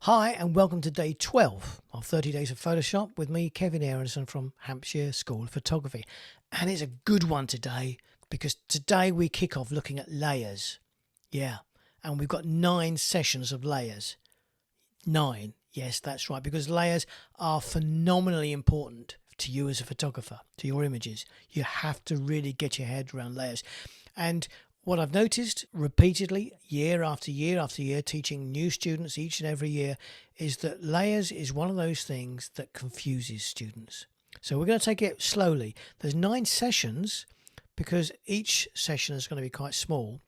Hi and welcome to day 12 of 30 Days of Photoshop with me, Kevin Aronson from Hampshire School of Photography. And it's a good one today because today we kick off looking at layers. Yeah, and we've got 9 sessions of layers. 9, yes, that's right, because layers are phenomenally important to you as a photographer, to your images. You have to really get your head around layers. And what I've noticed repeatedly, year after year after year, teaching new students each and every year, is that layers is one of those things that confuses students. So we're going to take it slowly. There's 9 sessions because each session is going to be quite small.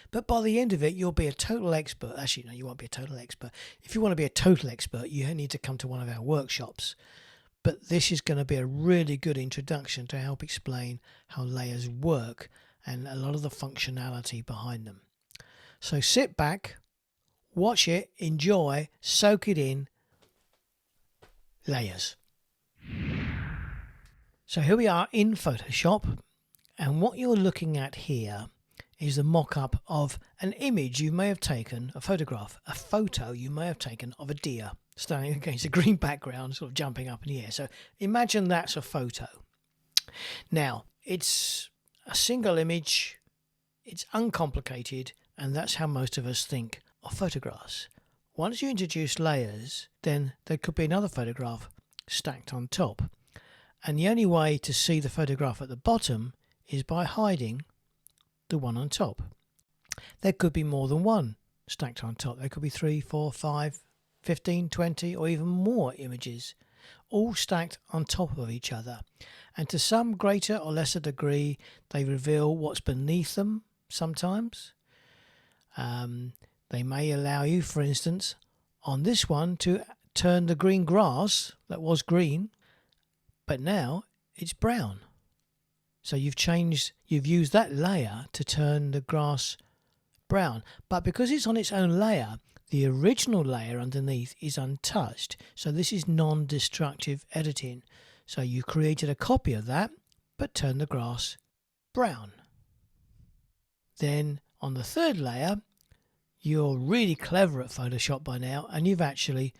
But by the end of it, you'll be a total expert. Actually, no, you won't be a total expert. If you want to be a total expert, you need to come to one of our workshops. But this is going to be a really good introduction to help explain how layers work and a lot of the functionality behind them. So sit back, watch it, enjoy, soak it in. Layers. So here we are in Photoshop, and what you're looking at here is the mock-up of an image you may have taken, a photograph, a photo you may have taken of a deer standing against a green background, sort of jumping up in the air. So imagine that's a photo. Now, it's a single image, it's uncomplicated, and that's how most of us think of photographs. Once you introduce layers, then there could be another photograph stacked on top. And the only way to see the photograph at the bottom is by hiding the one on top. There could be more than one stacked on top. There could be 3, 4, 5, 15, 20, or even more images, all stacked on top of each other. And to some greater or lesser degree, they reveal what's beneath them sometimes. They may allow you, for instance, on this one to turn the green grass that was green, but now it's brown. So you've used that layer to turn the grass brown. But because it's on its own layer, the original layer underneath is untouched. So this is non-destructive editing. So you created a copy of that, but turned the grass brown. Then on the third layer, you're really clever at Photoshop by now, and you've actually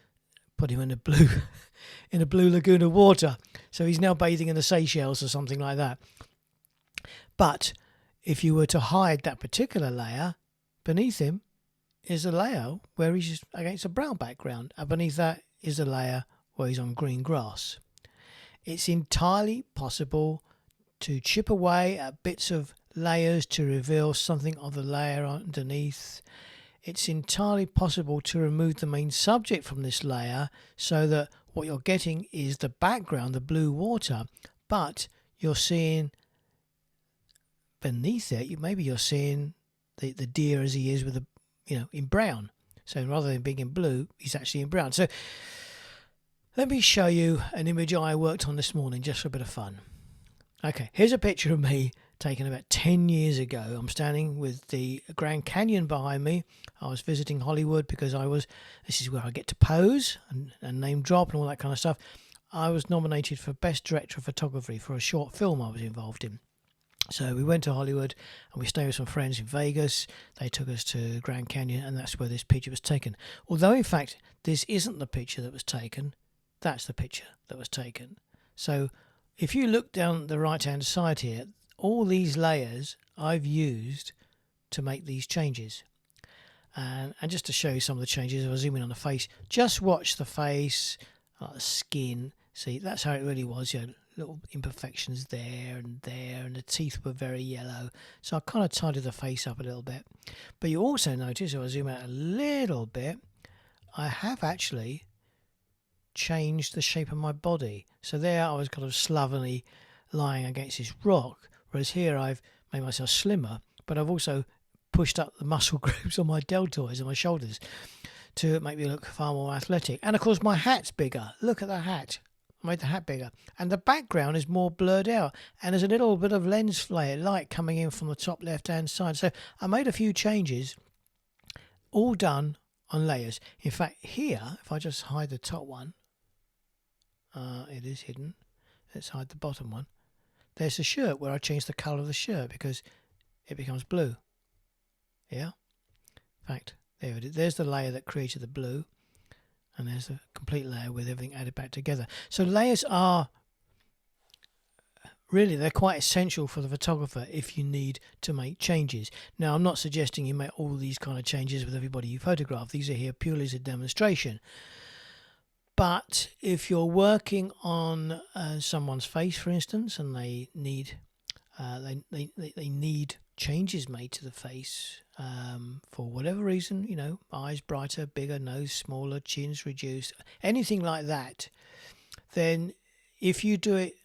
put him in a blue lagoon of water. So he's now bathing in the Seychelles or something like that. But if you were to hide that particular layer, beneath him is a layer where he's against a brown background, and beneath that is a layer where he's on green grass. It's entirely possible to chip away at bits of layers to reveal something of the layer underneath. It's entirely possible to remove the main subject from this layer so that what you're getting is the background, the blue water, but you're seeing beneath it, maybe you're seeing the deer as he is with in brown. So rather than being in blue, he's actually in brown. So let me show you an image I worked on this morning just for a bit of fun. Okay, here's a picture of me taken about 10 years ago. I'm standing with the Grand Canyon behind me. I was visiting Hollywood because this is where I get to pose and name drop and all that kind of stuff. I was nominated for Best Director of Photography for a short film I was involved in. So we went to Hollywood and we stayed with some friends in Vegas. They took us to Grand Canyon, and that's where this picture was taken. Although, in fact, this isn't the picture that was taken. That's the picture that was taken. So if you look down the right-hand side here, all these layers I've used to make these changes. And just to show you some of the changes, I'll zoom in on the face. Just watch the face, the skin. See, that's how it really was. You know, little imperfections there, and the teeth were very yellow. So I kind of tidied the face up a little bit. But you also notice, if I zoom out a little bit, I have actually changed the shape of my body. So there I was kind of slovenly lying against this rock, whereas here I've made myself slimmer, but I've also pushed up the muscle groups on my deltoids and my shoulders to make me look far more athletic. And of course my hat's bigger. Look at the hat. I made the hat bigger, and the background is more blurred out, and there's a little bit of lens flare light coming in from the top left hand side. So I made a few changes, all done on layers. In fact, here, if I just hide the top one, it is hidden. Let's hide the bottom one. There's the shirt where I changed the colour of the shirt because it becomes blue. Yeah. In fact, there it is. There's the layer that created the blue. and there's a complete layer with everything added back together. So layers are really, they're quite essential for the photographer if you need to make changes. Now, I'm not suggesting you make all these kind of changes with everybody you photograph. These are here purely as a demonstration. But if you're working on someone's face, for instance, and they need they need changes made to the face for whatever reason, you know, eyes brighter, bigger, nose smaller, chins reduced, anything like that, then if you do it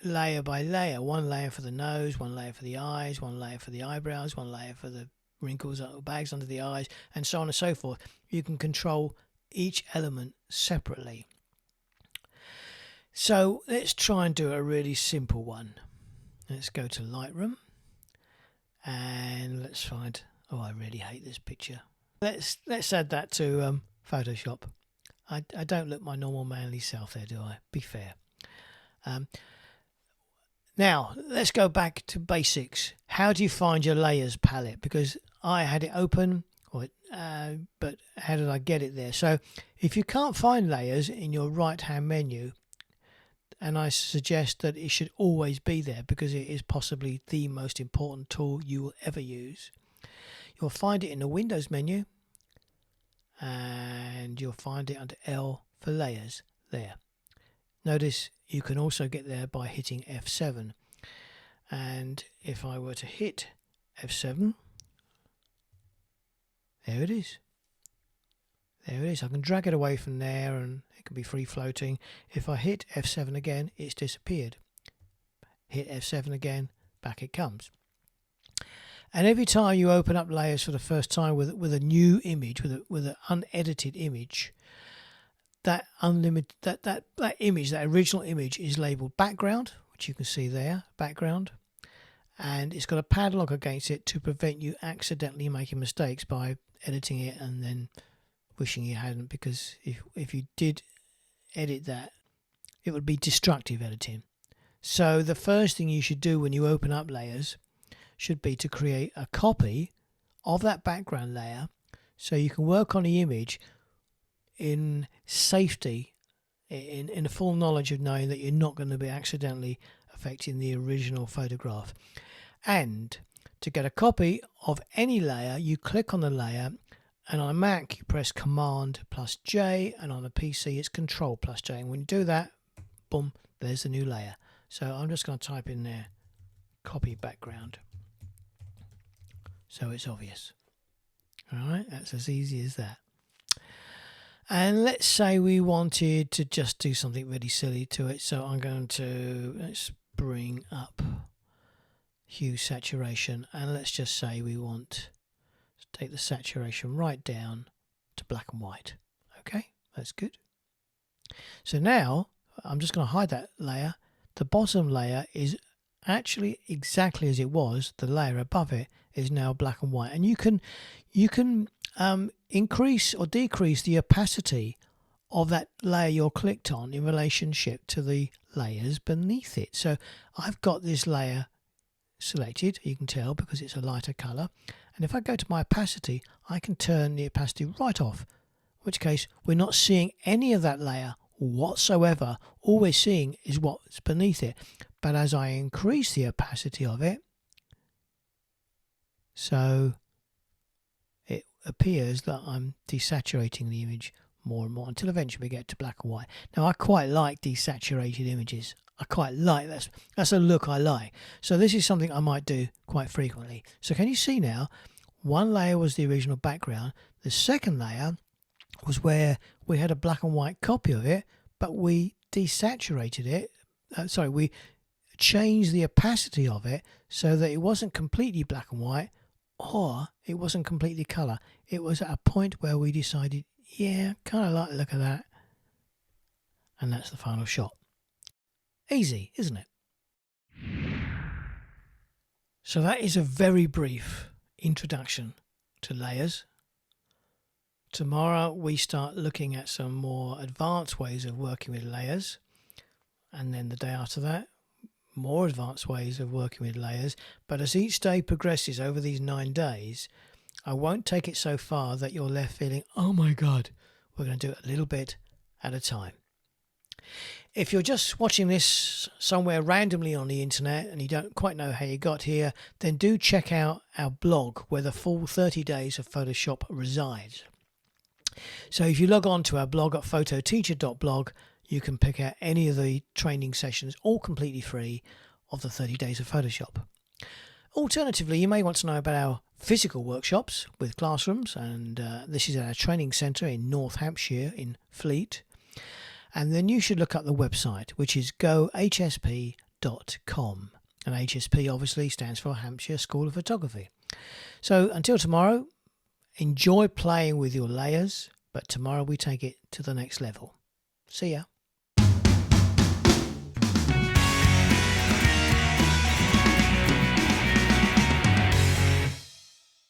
layer by layer, one layer for the nose, one layer for the eyes, one layer for the eyebrows, one layer for the wrinkles or bags under the eyes, and so on and so forth, you can control each element separately. So let's try and do a really simple one. Let's go to Lightroom and let's find, oh, I really hate this picture. Let's add that to Photoshop. I don't look my normal manly self there, do I? Be fair. Now let's go back to basics. How do you find your layers palette? Because I had it open, but how did I get it there? So if you can't find layers in your right hand menu, and I suggest that it should always be there because it is possibly the most important tool you will ever use, you'll find it in the Windows menu, and you'll find it under L for layers there. Notice you can also get there by hitting F7, and if I were to hit F7, there it is. There it is. I can drag it away from there and it can be free floating. If I hit F7 again, it's disappeared. Hit F7 again, back it comes. And every time you open up layers for the first time with a new image, with an unedited image, that image, that original image, is labeled background, which you can see there, background, and it's got a padlock against it to prevent you accidentally making mistakes by editing it and then wishing you hadn't, because if you did edit that, it would be destructive editing. So the first thing you should do when you open up layers should be to create a copy of that background layer so you can work on the image in safety, in the full knowledge of knowing that you're not going to be accidentally affecting the original photograph. And to get a copy of any layer, you click on the layer, and on a Mac you press Command plus J, and on a PC it's Control plus J, and when you do that, boom, there's the new layer. So I'm just going to type in there copy background so it's obvious. Alright, that's as easy as that. And let's say we wanted to just do something really silly to it, so I'm going to, let's bring up hue saturation, and let's just say we want to take the saturation right down to black and white. Okay, that's good. So now I'm just going to hide that layer. The bottom layer is actually exactly as it was. The layer above it is now black and white, and you can increase or decrease the opacity of that layer you're clicked on in relationship to the layers beneath it. So I've got this layer selected, you can tell, because it's a lighter color, and if I go to my opacity, I can turn the opacity right off, in which case we're not seeing any of that layer whatsoever. All we're seeing is what's beneath it. But as I increase the opacity of it, so it appears that I'm desaturating the image more and more until eventually we get to black and white. Now I quite like desaturated images. I quite like that's a look I like. So this is something I might do quite frequently. So can you see now, one layer was the original background, the second layer was where we had a black and white copy of it, but we desaturated it, we changed the opacity of it so that it wasn't completely black and white, or it wasn't completely colour. It was at a point where we decided, yeah, kind of like the look of that, and that's the final shot. Easy, isn't it? So that is a very brief introduction to layers. Tomorrow we start looking at some more advanced ways of working with layers, and then the day after that, more advanced ways of working with layers. But as each day progresses over these 9 days, I won't take it so far that you're left feeling, oh my God, We're going to do it a little bit at a time. If you're just watching this somewhere randomly on the internet and you don't quite know how you got here, then do check out our blog where the full 30 days of Photoshop resides. So if you log on to our blog at phototeacher.blog, you can pick out any of the training sessions, all completely free, of the 30 days of Photoshop. Alternatively, you may want to know about our physical workshops with classrooms, and this is at our training centre in North Hampshire in Fleet. And then you should look up the website, which is gohsp.com. And HSP obviously stands for Hampshire School of Photography. So until tomorrow, enjoy playing with your layers, but tomorrow we take it to the next level. See ya.